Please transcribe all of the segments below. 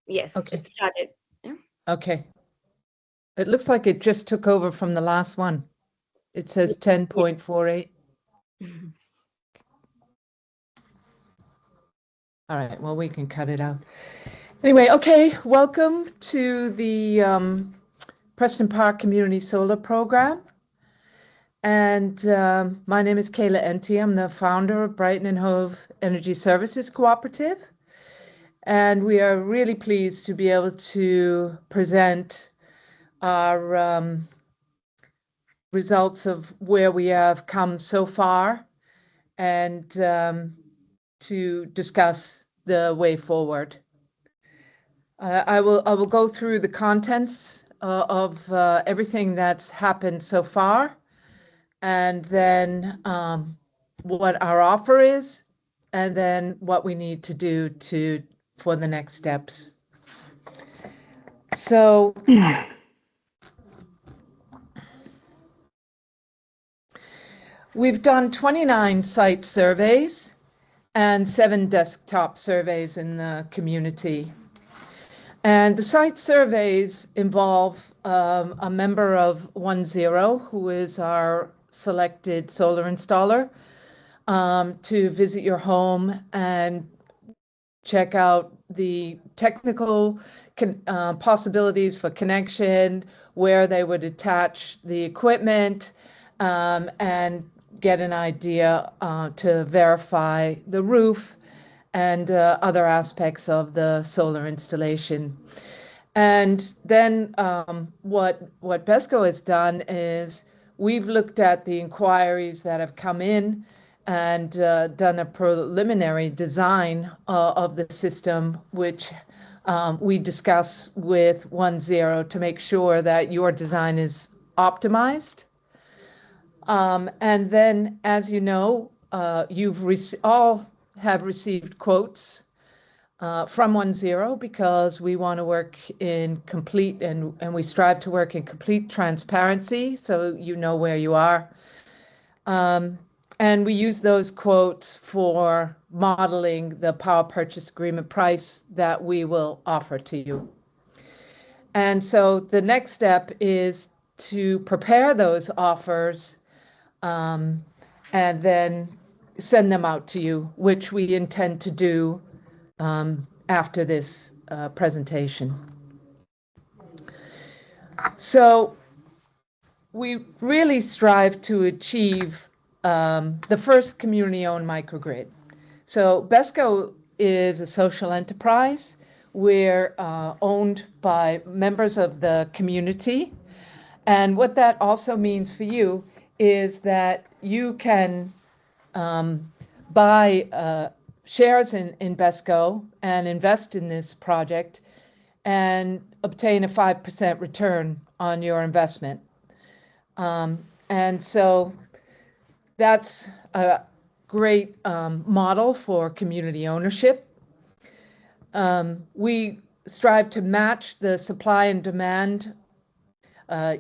Yes, Okay. it started. Yeah. Okay. It looks like it just took over from the last one. It says Yeah. 10.48. Mhm. All right, well, we can cut it out. Anyway, okay, welcome to the Preston Park Community Solar Program. And my name is Kayla Enty. I'm the founder of Brighton and Hove Energy Services Cooperative. And we are really pleased to be able to present our results of where we have come so far and to discuss the way forward. I will go through the contents of everything that's happened so far, and then what our offer is, and then what we need to do for the next steps. So we've done 29 site surveys and 7 desktop surveys in the community. And the site surveys involve a member of 10, who is our selected solar installer, to visit your home and check out the technical possibilities for connection, where they would attach the equipment, and get an idea to verify the roof and other aspects of the solar installation. And then what BESCO has done is we've looked at the inquiries that have come in and done a preliminary design of the system, which we discuss with 10 to make sure that your design is optimized. And then, as you know, all have received quotes from 10 because we want to work in complete and we strive to work in complete transparency, so you know where you are. And we use those quotes for modeling the power purchase agreement price that we will offer to you. And so the next step is to prepare those offers and then send them out to you, which we intend to do after this presentation. So we really strive to achieve the first community-owned microgrid. So BESCO is a social enterprise. We're owned by members of the community. And what that also means for you is that you can buy shares in BESCO and invest in this project and obtain a 5% return on your investment. And so that's a great model for community ownership. We strive to match the supply and demand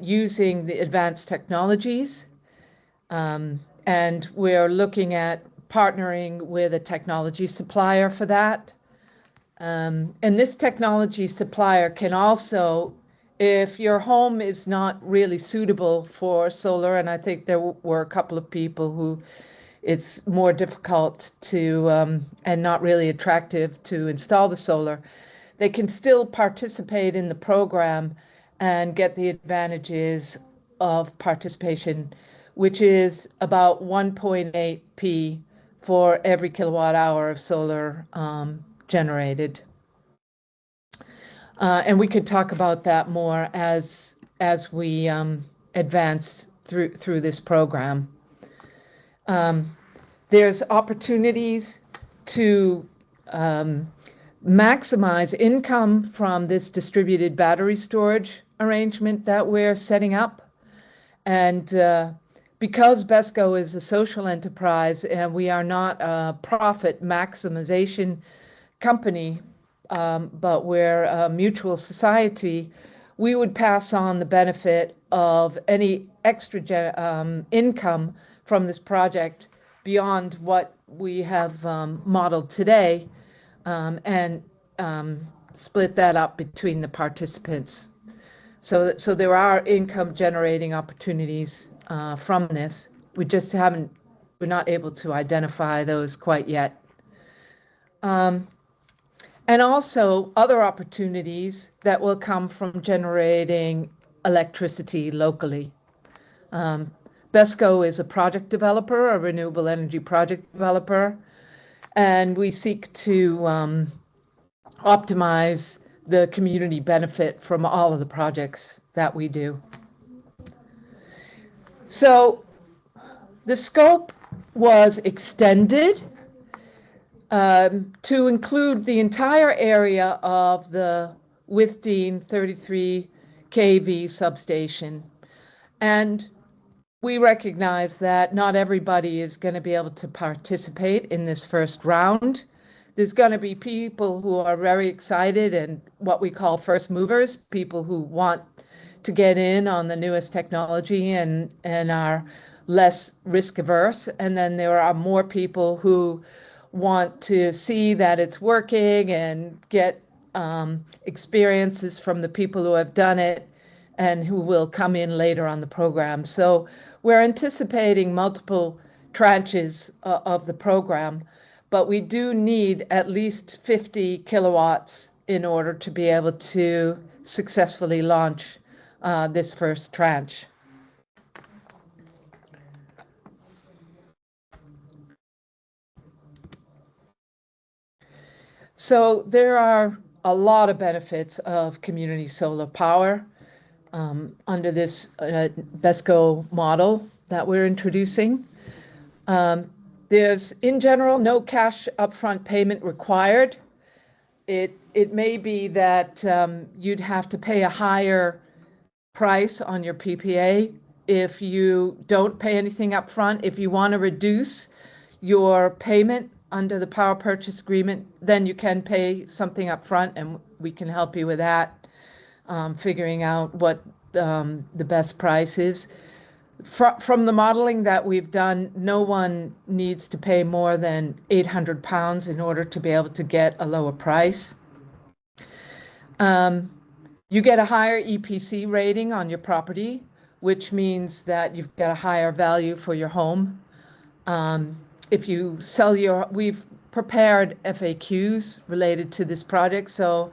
using the advanced technologies. And we're looking at partnering with a technology supplier for that. And this technology supplier can also, if your home is not really suitable for solar, and I think there were a couple of people who it's more difficult to and not really attractive to install the solar, they can still participate in the program and get the advantages of participation, which is about 1.8p for every kilowatt hour of solar generated. And we could talk about that more as we advance through this program. There's opportunities to maximize income from this distributed battery storage arrangement that we're setting up. And because BESCO is a social enterprise and we are not a profit maximization company, but we're a mutual society, we would pass on the benefit of any extra income from this project beyond what we have modeled today, and split that up between the participants. So there are income generating opportunities from this. We're not able to identify those quite yet. And also other opportunities that will come from generating electricity locally. BESCO is a project developer, a renewable energy project developer, and we seek to optimize the community benefit from all of the projects that we do. So the scope was extended to include the entire area of the Withdean 33 kV substation. And we recognize that not everybody is going to be able to participate in this first round. There's going to be people who are very excited and what we call first movers, people who want to get in on the newest technology and are less risk averse. And then there are more people who want to see that it's working and get experiences from the people who have done it and who will come in later on the program. So we're anticipating multiple tranches of the program, but we do need at least 50 kilowatts in order to be able to successfully launch this first tranche. So there are a lot of benefits of community solar power under this BESCO model that we're introducing. There's, in general, no cash upfront payment required. It may be that you'd have to pay a higher price on your PPA if you don't pay anything upfront. If you want to reduce your payment under the power purchase agreement, then you can pay something upfront, and we can help you with that, figuring out what the best price is. From the modeling that we've done, no one needs to pay more than £800 in order to be able to get a lower price. You get a higher EPC rating on your property, which means that you've got a higher value for your home. If you sell we've prepared FAQs related to this project, so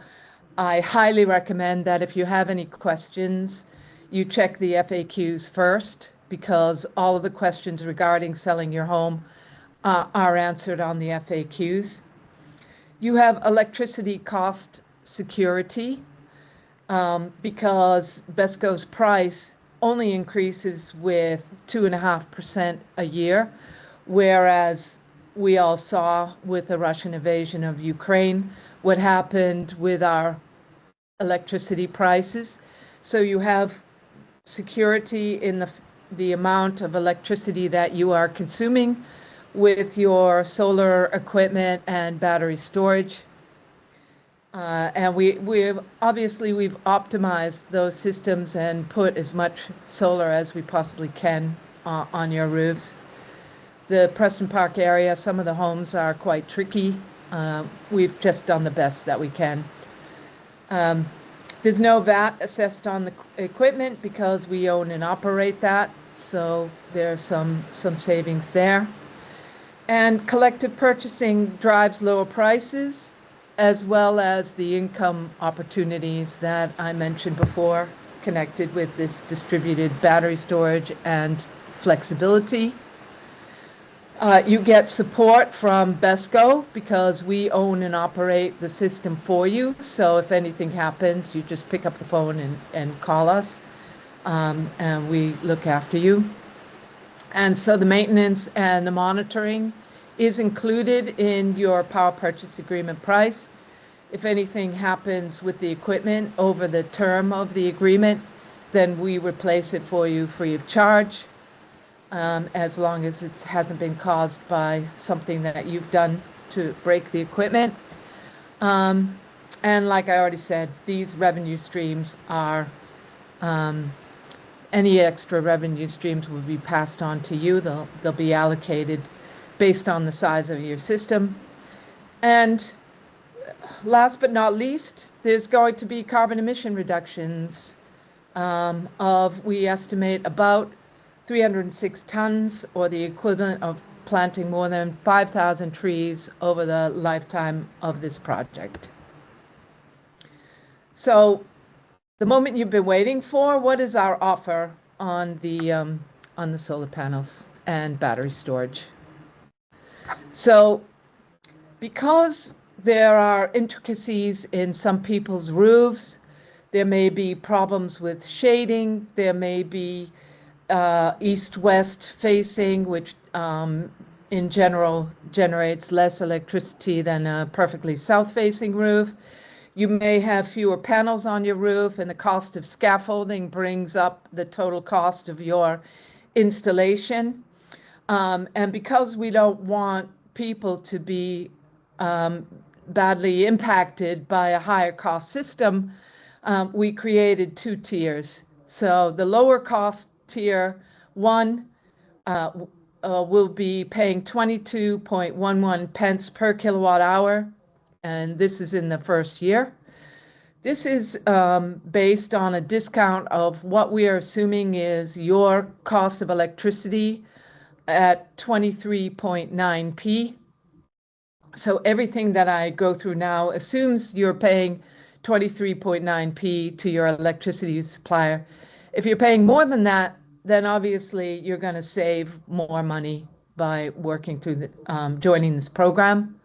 I highly recommend that if you have any questions, you check the FAQs first, because all of the questions regarding selling your home are answered on the FAQs. You have electricity cost security because BESCO's price only increases with 2.5% a year, whereas we all saw with the Russian invasion of Ukraine what happened with our electricity prices. So you have security in the amount of electricity that you are consuming with your solar equipment and battery storage. And we've optimized those systems and put as much solar as we possibly can on your roofs. The Preston Park area, some of the homes are quite tricky. We've just done the best that we can. There's no VAT assessed on the equipment because we own and operate that, so there's some savings there. And collective purchasing drives lower prices, as well as the income opportunities that I mentioned before, connected with this distributed battery storage and flexibility. You get support from BESCO because we own and operate the system for you. So if anything happens, you just pick up the phone and call us, and we look after you. And so the maintenance and the monitoring is included in your power purchase agreement price. If anything happens with the equipment over the term of the agreement, then we replace it for you free of charge. As long as it hasn't been caused by something that you've done to break the equipment. And like I already said, these revenue streams are, any extra revenue streams will be passed on to you. They'll be allocated based on the size of your system. And last but not least, there's going to be carbon emission reductions we estimate about 306 tons, or the equivalent of planting more than 5,000 trees over the lifetime of this project. So the moment you've been waiting for, what is our offer on the solar panels and battery storage? So because there are intricacies in some people's roofs, there may be problems with shading, there may be east-west facing, which in general generates less electricity than a perfectly south-facing roof. You may have fewer panels on your roof, and the cost of scaffolding brings up the total cost of your installation. And because we don't want people to be badly impacted by a higher cost system, we created two tiers. So the lower cost tier one will be paying 22.11 pence per kilowatt hour, and this is in the first year. This is based on a discount of what we are assuming is your cost of electricity at 23.9p. So everything that I go through now assumes you're paying 23.9p to your electricity supplier. If you're paying more than that, then obviously you're going to save more money by working through joining this program.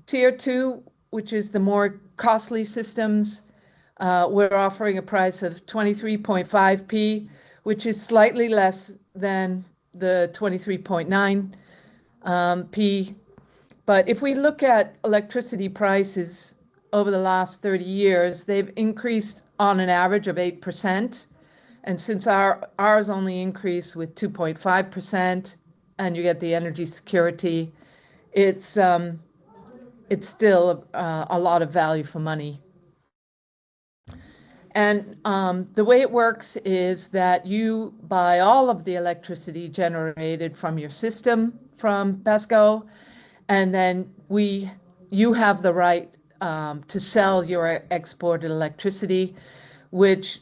Tier 2, which is the more costly systems, we're offering a price of 23.5p, which is slightly less than the 23.9p. But if we look at electricity prices over the last 30 years, they've increased on an average of 8%. And since ours only increased with 2.5%, and you get the energy security, it's still a lot of value for money. And the way it works is that you buy all of the electricity generated from your system from BESCO, and then you have the right to sell your exported electricity, which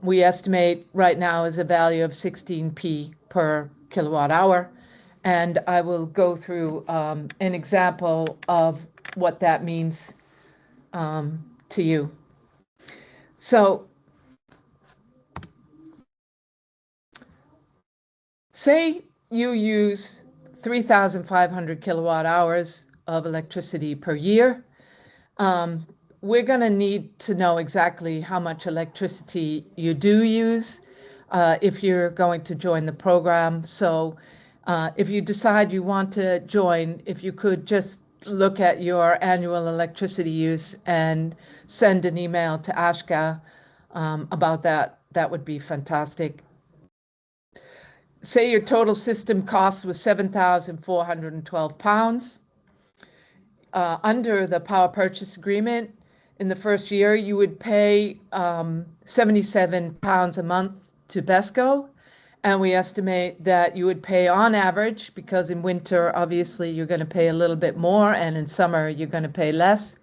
we estimate right now is a value of 16p per kilowatt hour. And I will go through an example of what that means to you. So say you use 3,500 kilowatt hours of electricity per year. We're going to need to know exactly how much electricity you do use if you're going to join the program. So if you decide you want to join, if you could just look at your annual electricity use and send an email to Ashka about that, that would be fantastic. Say your total system cost was 7,412 pounds. Under the power purchase agreement, in the first year, you would pay 77 pounds a month to BESCO. And we estimate that you would pay on average, because in winter, obviously, you're going to pay a little bit more, and in summer, you're going to pay less,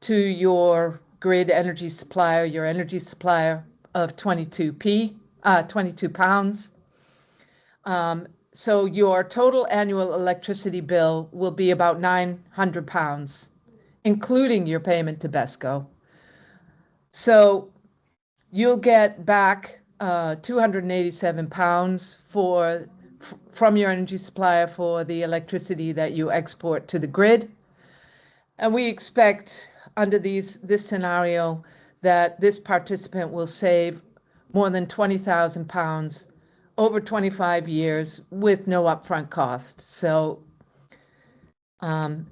to your grid energy supplier, your energy supplier of 22 pounds. So your total annual electricity bill will be about 900 pounds, including your payment to BESCO. So you'll get back 287 pounds from your energy supplier for the electricity that you export to the grid. And we expect under this scenario that this participant will save more than 20,000 pounds over 25 years with no upfront cost. So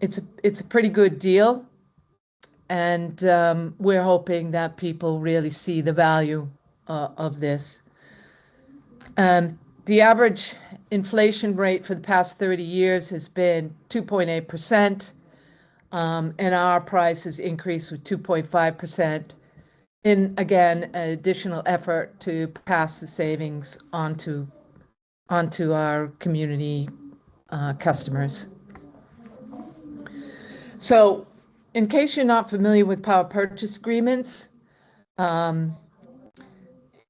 it's a pretty good deal. And we're hoping that people really see the value of this. The average inflation rate for the past 30 years has been 2.8%, and our price has increased with 2.5% in, again, an additional effort to pass the savings onto our community customers. So In case you're not familiar with power purchase agreements, um,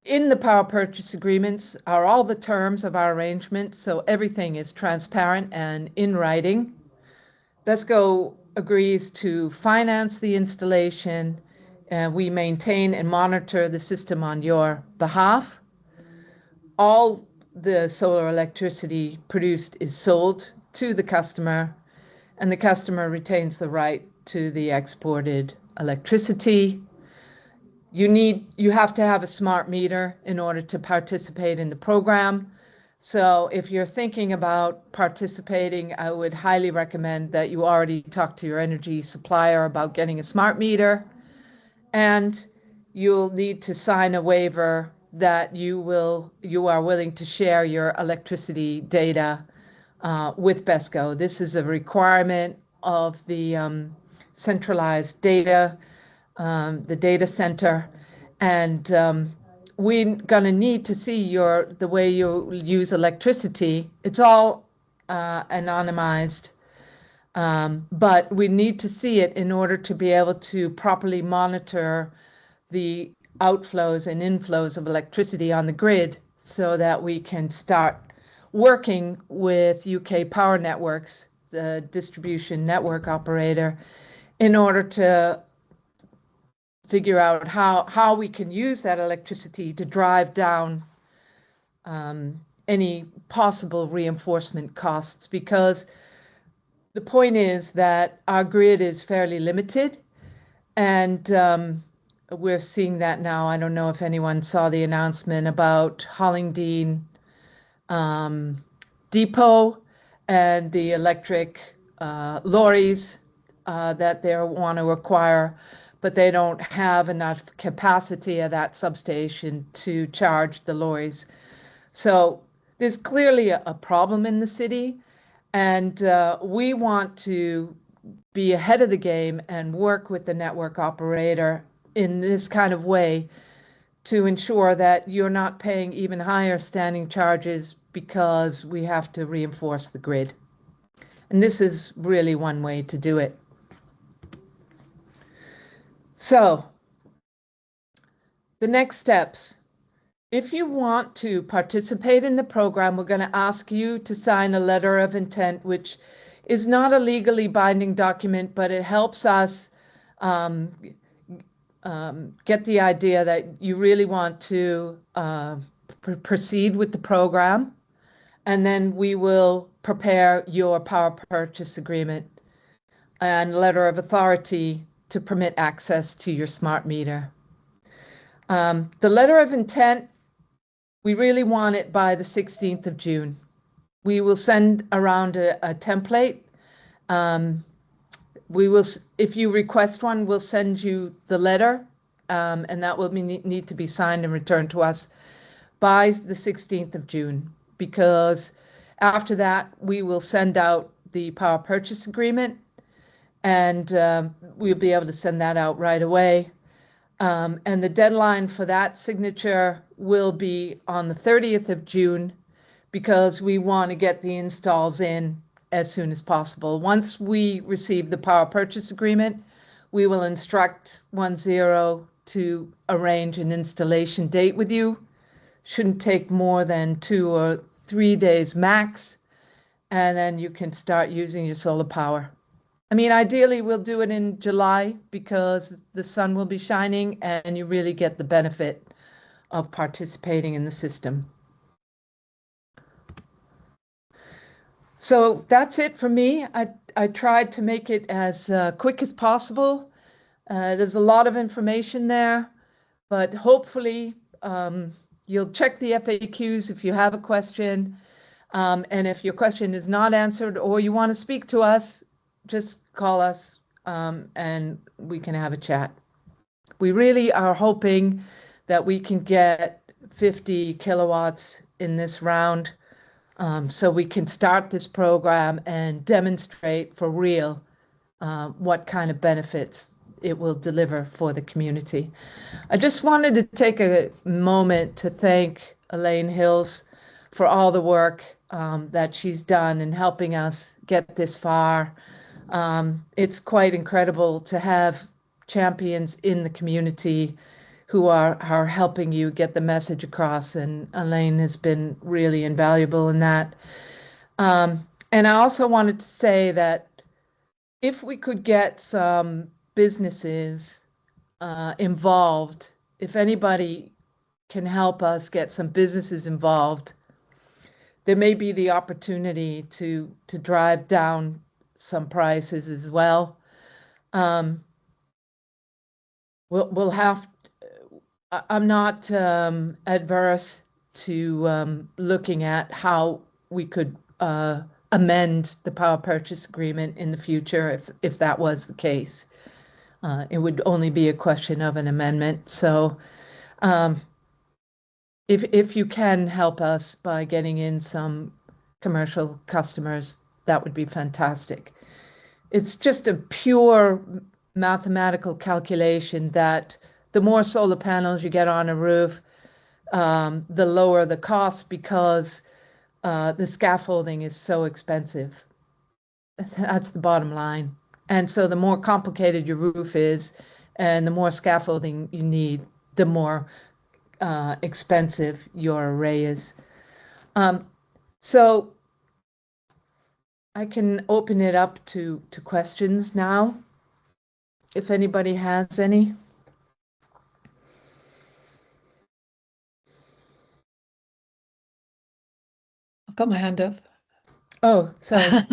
in the power purchase agreements are all the terms of our arrangement, so everything is transparent and in writing. BESCO agrees to finance the installation, and we maintain and monitor the system on your behalf. All the solar electricity produced is sold to the customer, and the customer retains the right to the exported electricity. You have to have a smart meter in order to participate in the program. So if you're thinking about participating, I would highly recommend that you already talk to your energy supplier about getting a smart meter, and you'll need to sign a waiver that you are willing to share your electricity data with BESCO. This is a requirement of the centralized data, the data center, and we're going to need to see the way you use electricity. It's all anonymized, but we need to see it in order to be able to properly monitor the outflows and inflows of electricity on the grid so that we can start working with UK Power Networks, the distribution network operator, in order to figure out how we can use that electricity to drive down any possible reinforcement costs, because the point is that our grid is fairly limited, and we're seeing that now. I don't know if anyone saw the announcement about Hollingdean Depot and the electric lorries that they want to acquire, but they don't have enough capacity at that substation to charge the lorries. So there's clearly a problem in the city, and we want to be ahead of the game and work with the network operator in this kind of way to ensure that you're not paying even higher standing charges because we have to reinforce the grid. And this is really one way to do it. So the next steps. If you want to participate in the program, we're going to ask you to sign a letter of intent, which is not a legally binding document, but it helps us get the idea that you really want to proceed with the program. And then we will prepare your power purchase agreement and letter of authority to permit access to your smart meter. The letter of intent, we really want it by the 16th of June. We will send around a template. If you request one, we'll send you the letter, and that will need to be signed and returned to us by the 16th of June, because after that, we will send out the power purchase agreement, and we'll be able to send that out right away. And the deadline for that signature will be on the 30th of June, because we want to get the installs in as soon as possible. Once we receive the power purchase agreement, we will instruct 10 to arrange an installation date with you. Shouldn't take more than 2 or 3 days max, and then you can start using your solar power. I mean, ideally, we'll do it in July because the sun will be shining and you really get the benefit of participating in the system. So that's it for me. I tried to make it as quick as possible. There's a lot of information there, but hopefully you'll check the FAQs if you have a question. And if your question is not answered or you want to speak to us, just call us and we can have a chat. We really are hoping that we can get 50 kilowatts in this round, so we can start this program and demonstrate for real what kind of benefits it will deliver for the community. I just wanted to take a moment to thank Elaine Hills for all the work that she's done in helping us get this far. It's quite incredible to have champions in the community who are helping you get the message across, and Elaine has been really invaluable in that. And I also wanted to say that if we could get some businesses involved, if anybody can help us get some businesses involved, there may be the opportunity to drive down some prices as well. Um, we'll have. I'm not adverse to looking at how we could amend the power purchase agreement in the future if that was the case. It would only be a question of an amendment. So um, if you can help us by getting in some commercial customers, that would be fantastic. It's just a pure mathematical calculation that the more solar panels you get on a roof, the lower the cost because the scaffolding is so expensive. That's the bottom line. And so the more complicated your roof is and the more scaffolding you need, the more expensive your array is. Um, so I can open it up to questions now, if anybody has any. I've got my hand up. Oh, sorry.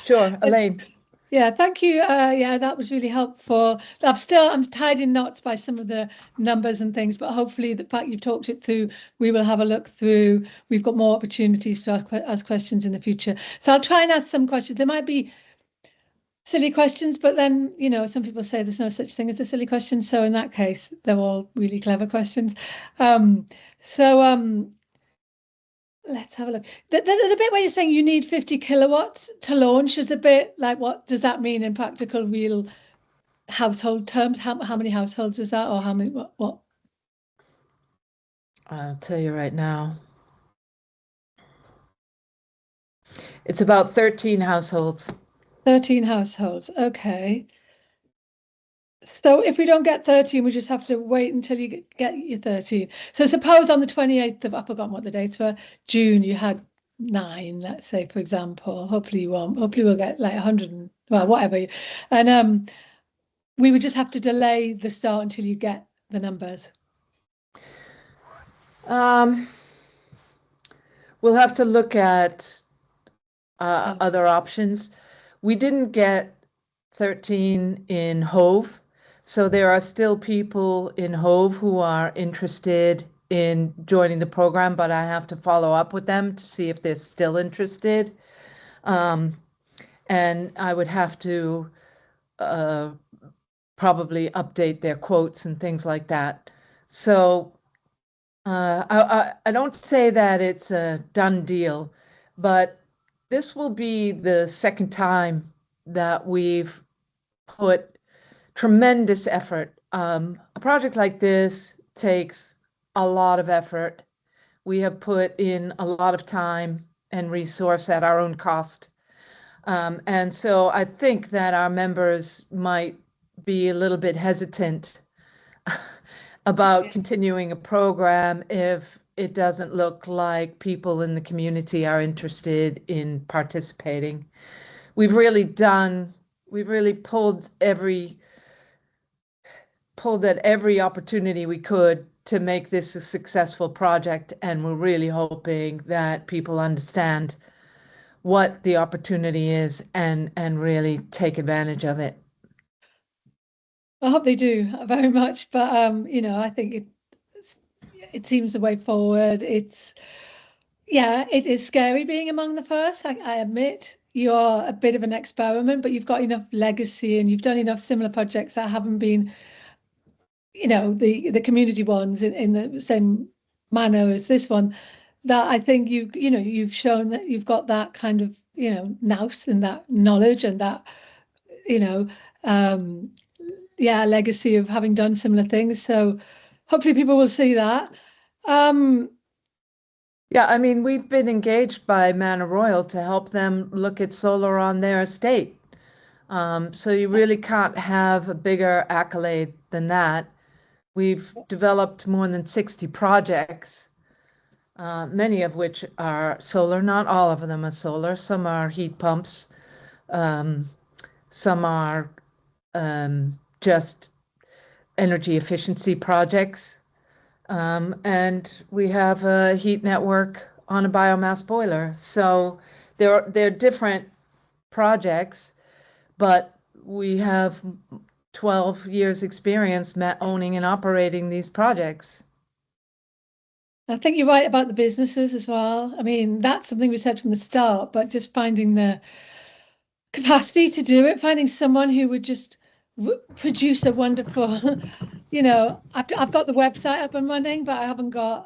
Sure, Elaine. Yeah, thank you. Yeah, that was really helpful. I'm tied in knots by some of the numbers and things, but hopefully the fact you've talked it through, we will have a look through. We've got more opportunities to ask questions in the future. So I'll try and ask some questions. There might be silly questions, but then, some people say there's no such thing as a silly question. So in that case, they're all really clever questions. Let's have a look. The bit where you're saying you need 50 kilowatts to launch is a bit like, what does that mean in practical, real household terms? How many households is that, or how many? What? I'll tell you right now. It's about 13 households. 13 households. Okay. So if we don't get 13, we just have to wait until you get your 13. So suppose on the 28th of, I've forgotten what the dates were, June, you had 9, let's say, for example. Hopefully you won't. Hopefully we'll get like 100, well, whatever. And we would just have to delay the start until you get the numbers. We'll have to look at other options. We didn't get 13 in Hove, so there are still people in Hove who are interested in joining the program, but I have to follow up with them to see if they're still interested. And I would have to probably update their quotes and things like that. So I don't say that it's a done deal, but this will be the second time that we've put tremendous effort. A project like this takes a lot of effort. We have put in a lot of time and resource at our own cost. And so I think that our members might be a little bit hesitant about continuing a program if it doesn't look like people in the community are interested in participating. We've really pulled at every opportunity we could to make this a successful project, and we're really hoping that people understand what the opportunity is and really take advantage of it. I hope they do very much, but I think it seems the way forward. Yeah, it is scary being among the first. I admit you're a bit of an experiment, but you've got enough legacy and you've done enough similar projects that haven't been, the community ones in the same manner as this one, that I think you've shown that you've got that kind of, nous and that knowledge and that, legacy of having done similar things. So hopefully people will see that. Yeah, I mean, we've been engaged by Manor Royal to help them look at solar on their estate. So you really can't have a bigger accolade than that. We've developed more than 60 projects, many of which are solar. Not all of them are solar. Some are heat pumps. Some are just energy efficiency projects. And we have a heat network on a biomass boiler. So they're different projects, but we have 12 years experience owning and operating these projects. I think you're right about the businesses as well. I mean, that's something we said from the start, but just finding the capacity to do it, finding someone who would just produce a wonderful, I've got the website up and running, but I haven't got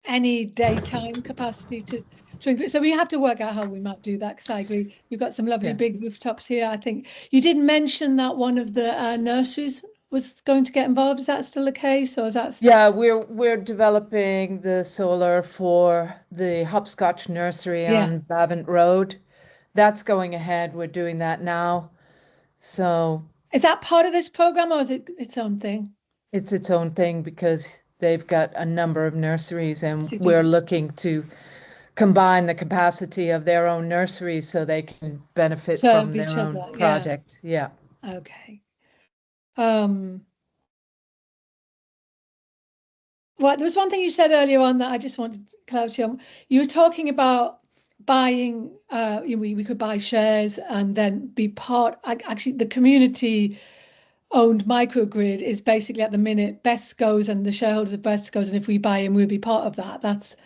any daytime capacity to increase. So we have to work out how we might do that, because I agree. You've got some lovely big rooftops here. I think you did mention that one of the nurseries was going to get involved. Is that still the case, or is that? Yeah, we're developing the solar for the Hopscotch Nursery on Bavant Road. That's going ahead. We're doing that now. So is that part of this program, or is it its own thing? It's its own thing, because they've got a number of nurseries, and we're looking to combine the capacity of their own nurseries so they can benefit from their own project. Yeah. Okay. Right, there was one thing you said earlier on that I just wanted clarity on. You were talking about buying, we could buy shares and then be part, actually the community owned microgrid is basically at the minute BESCOs and the shareholders of BESCOs, and if we buy in, we'll be part of that. That's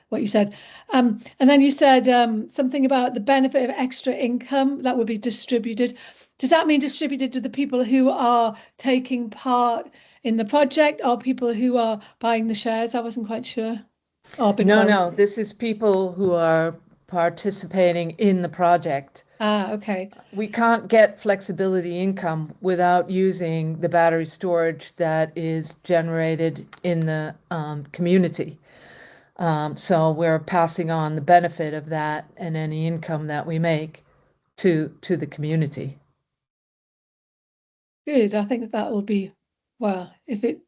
what you said. And then you said something about the benefit of extra income that would be distributed. Does that mean distributed to the people who are taking part in the project, or people who are buying the shares? I wasn't quite sure. No, this is people who are participating in the project. Okay. We can't get flexibility income without using the battery storage that is generated in the community. So we're passing on the benefit of that and any income that we make to the community. Good. I think that will be, well, if it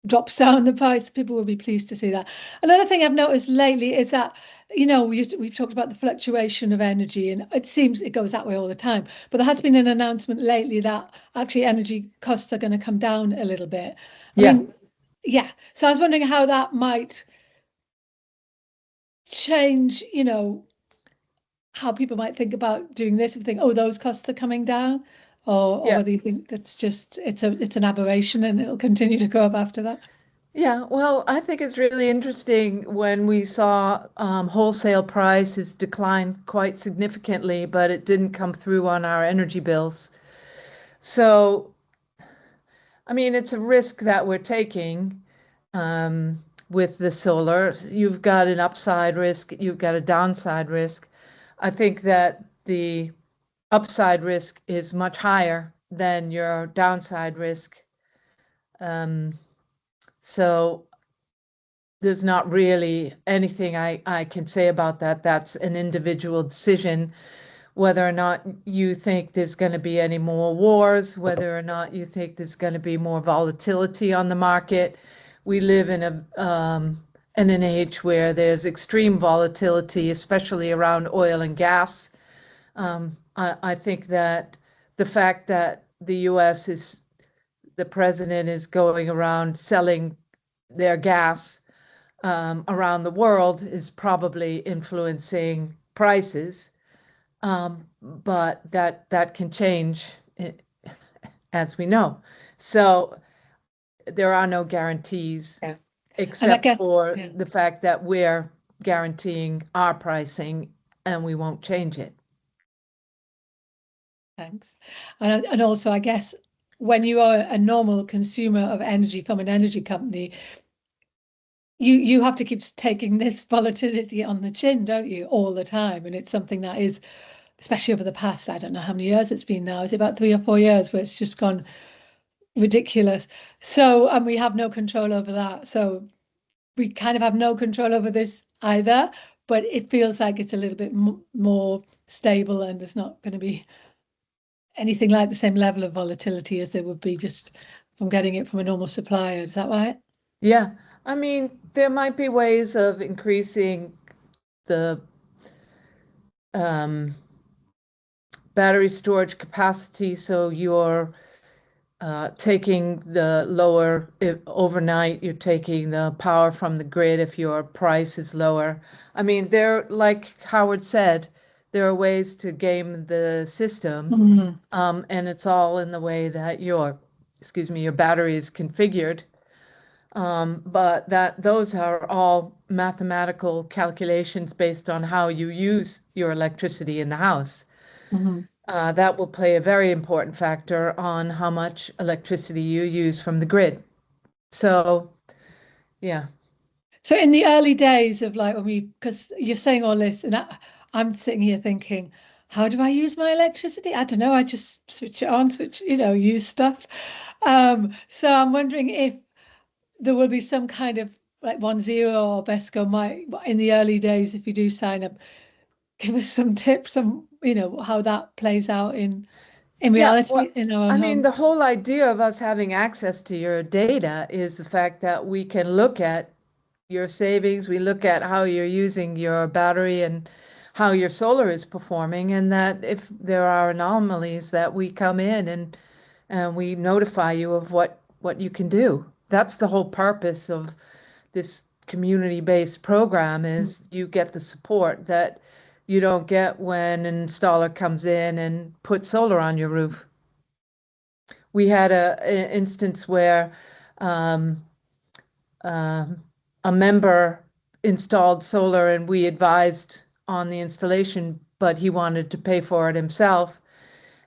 drops down the price, people will be pleased to see that. Another thing I've noticed lately is that, we've talked about the fluctuation of energy, and it seems it goes that way all the time. But there has been an announcement lately that actually energy costs are going to come down a little bit. I mean, so I was wondering how that might change, how people might think about doing this and think, oh, those costs are coming down, or whether you think that's just it's an aberration and it'll continue to go up after that. Yeah, well, I think it's really interesting when we saw wholesale prices decline quite significantly, but it didn't come through on our energy bills. So, I mean, it's a risk that we're taking with the solar. You've got an upside risk, you've got a downside risk. I think that the upside risk is much higher than your downside risk. So there's not really anything I can say about that. That's an individual decision, whether or not you think there's going to be any more wars, whether or not you think there's going to be more volatility on the market. We live in an age where there's extreme volatility, especially around oil and gas. I think that the fact that the president is going around selling their gas around the world is probably influencing prices, but that can change, as we know. So there are no guarantees, except for the fact that we're guaranteeing our pricing and we won't change it. Thanks. And also, I guess, when you are a normal consumer of energy from an energy company, you have to keep taking this volatility on the chin, don't you, all the time? And it's something that is, especially over the past, I don't know how many years it's been now. Is it about 3 or 4 years where it's just gone ridiculous? So, and we have no control over that. So we kind of have no control over this either, but it feels like it's a little bit more stable, and there's not going to be anything like the same level of volatility as there would be just from getting it from a normal supplier. Is that right? Yeah, I mean, there might be ways of increasing the um, battery storage capacity so you're taking the lower overnight, you're taking the power from the grid if your price is lower. I mean, like Howard said, there are ways to game the system, Mm. and it's all in the way that your battery is configured. But those are all mathematical calculations based on how you use your electricity in the house. Mhm. That will play a very important factor on how much electricity you use from the grid. So, yeah. So in the early days of like because you're saying all this, and I'm sitting here thinking, how do I use my electricity? I don't know. I just switch it on, use stuff. So I'm wondering if there will be some kind of like 1-0 or Besco might in the early days, if you do sign up, give us some tips on how that plays out in Yeah, reality well, in our I own mean, home. the whole idea of us having access to your data is the fact that we can look at your savings, we look at how you're using your battery and how your solar is performing, and that if there are anomalies that we come in and we notify you of what you can do. That's the whole purpose of this community-based program is you get the support that you don't get when an installer comes in and puts solar on your roof. We had an instance where um, um, a member installed solar and we advised on the installation, but he wanted to pay for it himself.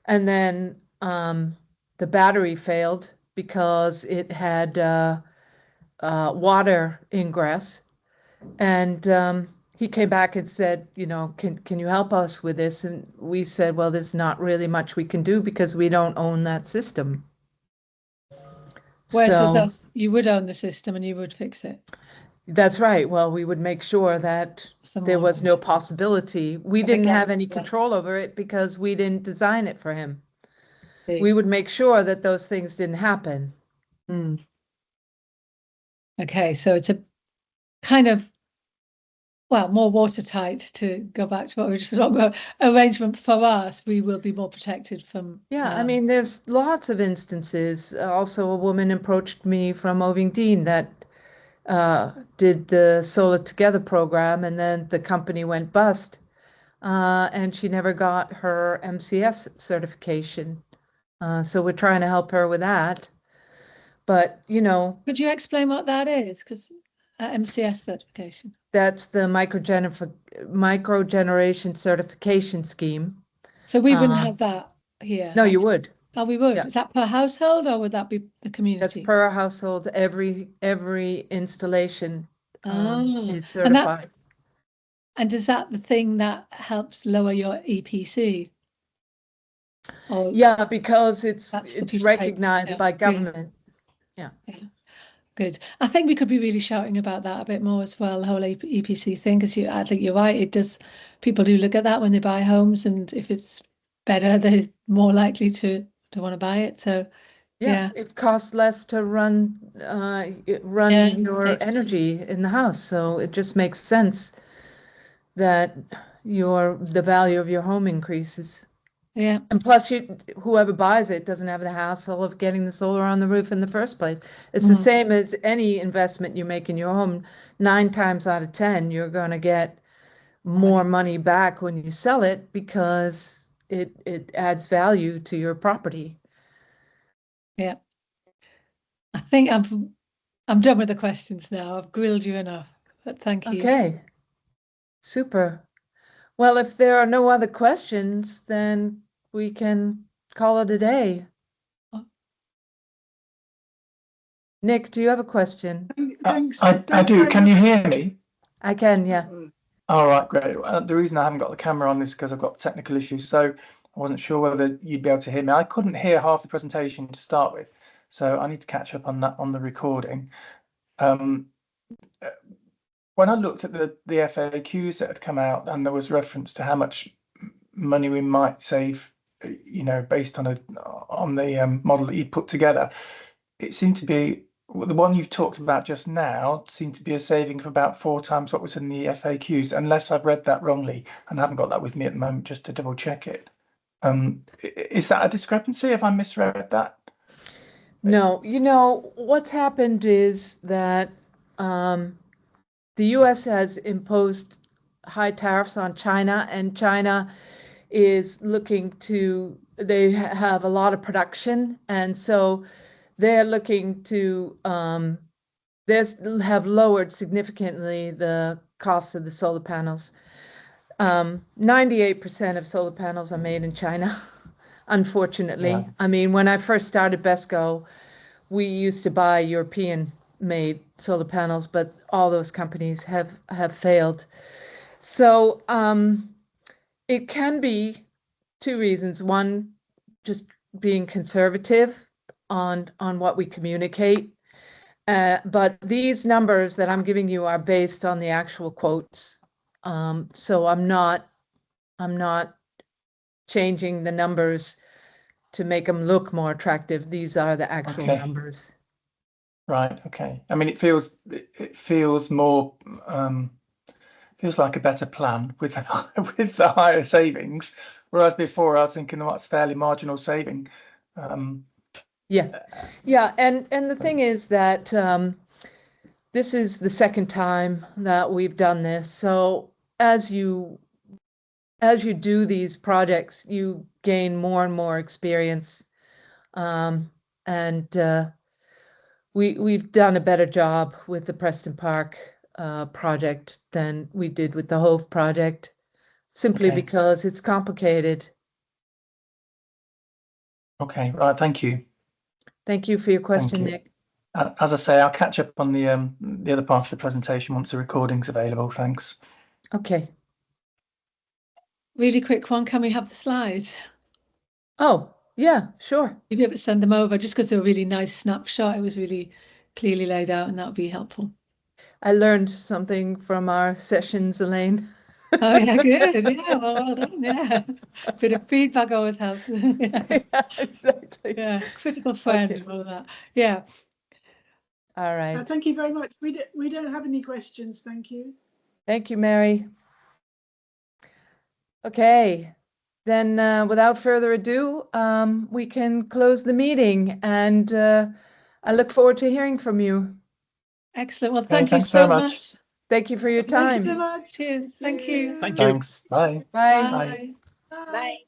And then the battery failed because it had water ingress. And he came back and said, can you help us with this? And we said, well, there's not really much we can do because we don't own that system. Whereas with So us, you would own the system and you would fix it. that's right. Well, we would make sure that there Someone was no would. possibility. We But didn't have again, any yeah. control over it because we didn't design it for him. See. We would make sure that those things didn't happen. Mm. Okay, so it's a kind of more watertight, to go back to what we were just talking about. Arrangement for us, we will be more protected from. Yeah, I mean, there's lots of instances. Also, a woman approached me from Ovingdean that did the Solar Together program, and then the company went bust, and she never got her MCS certification. So we're trying to help her with that. But, Could you explain what that is? Because MCS certification. that's the microgeneration certification scheme. So we wouldn't have that here. No, you would. Oh, we would. Yeah. Is that per household or would that be the That's community? per household. Every installation is And certified. is that the thing that helps lower your EPC? Or Yeah, because that's the it's piece of paper. recognized by government. Yeah. Good. I think we could be really shouting about that a bit more as well, the whole EPC thing, because I think you're right. It does. People do look at that when they buy homes, and if it's better, they're more likely to want to buy it. So Yeah, it costs less to run yeah, your energy in the house, so it just makes sense that the value of your home increases. yeah. And plus, whoever buys it doesn't have the hassle of getting the solar on the roof in the first place. It's the same as any investment you make in your home. 9 times out of 10, you're going to get more money back when you sell it because it adds value to your property. Yeah. I think I'm done with the questions now. I've grilled you enough, but thank you. Okay, super. Well, if there are no other questions, then we can call it a day. Nick, do you have a question? Thanks. I do. Can you hear me? I can, yeah. All right, great. The reason I haven't got the camera on is because I've got technical issues, so I wasn't sure whether you'd be able to hear me. I couldn't hear half the presentation to start with, so I need to catch up on that on the recording. When I looked at the FAQs that had come out, and there was reference to how much money we might save you know, based on the model that you'd put together, it seemed to be the one you've talked about just now seemed to be a saving of about 4 times what was in the FAQs, unless I've read that wrongly, and I haven't got that with me at the moment just to double check it. Is that a discrepancy? Have I misread that? No, you know, what's happened is that the US has imposed high tariffs on China, and China is looking to, they have a lot of production, and so they're looking to, they have lowered significantly the cost of the solar panels. 98% of solar panels are made in China, unfortunately. Yeah. I mean, when I first started BESCO, we used to buy European made solar panels, but all those companies have failed. So it can be 2 reasons. One, just being conservative on what we communicate. But these numbers that I'm giving you are based on the actual quotes. So I'm not changing the numbers to make them look more attractive. These are the actual Okay. numbers. Right. Okay. I mean, it feels more feels like a better plan with with the higher savings, whereas before I was thinking that's fairly marginal saving. Yeah, yeah, and the thing is that this is the second time that we've done this. So as you do these projects, you gain more and more experience, and we've done a better job with the Preston Park project than we did with the Hove project, simply Okay. because it's complicated. Okay. Right. Thank you. Thank you for your Thank question, you. Nick. As I say, I'll catch up on the other part of the presentation once the recording's available. Thanks. Okay. Really quick one. Can we have the slides? Oh, yeah, sure. You'll be able to send them over just because they're a really nice snapshot. It was really clearly laid out, and that would be helpful. I learned something from our sessions, Elaine. Oh yeah, good. Yeah, well done. Yeah, bit of feedback always helps. Yeah, Yeah, exactly. yeah, critical friend Okay. and all of that. Yeah. All right. Thank you very much. We don't have any questions. Thank you. Thank you, Mary. Okay, then without further ado, we can close the meeting, and I look forward to hearing from you. Excellent. Well, Okay, thank you thanks so very much. much. Thank you for your Thank you so time. much. Cheers. Thank you. Thank Thanks. Bye. Bye. Bye. Bye. Bye.